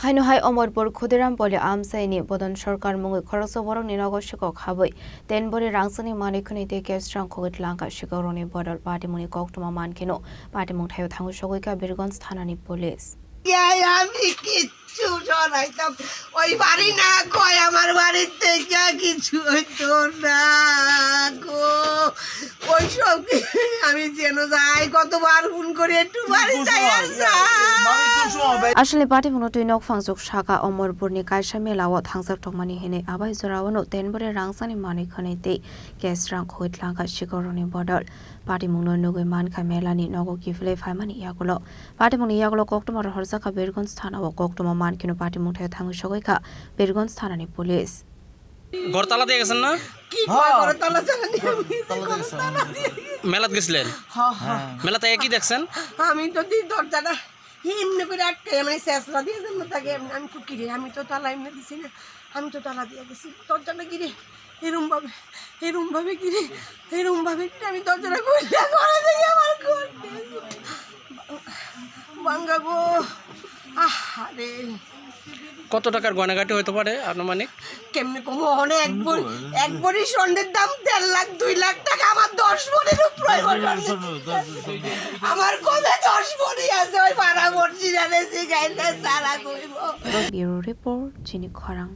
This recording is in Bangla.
Hainohai Omorpur Khudiram Poli Amsaini Bodon Sarkar Mungu Korosoborong Ninogo Shiko Habui, then Bori Rangsani Manikuni de Gestrang Kogit Lanka Shikoroni Bodol Patimuni Koktuma Mankino, Patimung Tayo Tangu Shogika Birgons Tanani Police. আমি কিচ্ছু শোনাইতাম ওই বাড়ি না কয় আমার বাড়ির থেকে কিছু হইতো না গো ওই সব আমি যেন যাই কতবার ফোন করে একটু বাড়ি যাই আসলে পাটিমুনো তুইনক ফাংজক শাখা অমরপুরনি কাইসা মেলাও থাংসাক টকমানি হেনে আবাই জরাওনো তেনবরে রাংসানি মানিখনেতে কেসরাং খইত লাঙ্কা শিকরনি বদল পাটিমুনো নগৈ মানখা মেলানি নগো কিফলে ফাইমানি ইয়াগুলো পাটিমুনি ইয়াগুলো কোকটমার হরজাকা বেরগঞ্জ থানাও কোকটমা মানকিনো পাটিমুঠায় থাঙ্গু সগৈখা বেরগঞ্জ থানানি পুলিশ গরতলা দিয়ে গেছেন না কি কয় গরতলা জানি মেলাত গেছিলেন মেলাতে কি দেখছেন আমি তো দি দরজাটা এমনি করে আটকে মানে শেষরা দিয়ে জন্য থাকে আমি ফুটকি আমি তো তালা এমনি দিছি না আমি তো তালা দিয়ে গেছি দরজাটা গিরে এরম ভাবে গিরে আমি দরজাটা খুললে করে দিই আমার বাঙ্গা গো আরে কত টাকার গয়নাগাটি হতে পারে আনুমানিক কেমনে কমো অনেক এক ভরি স্বর্ণের দাম 1.5 লাখ 2 লাখ টাকা আমার 10 ভরির উপরে আমার কোনে 10 ভরি আছে ওই পাড়া মসজিদে গেছে গাইলে সারা কইবো ব্যুরো রিপোর্ট চিনি খরাং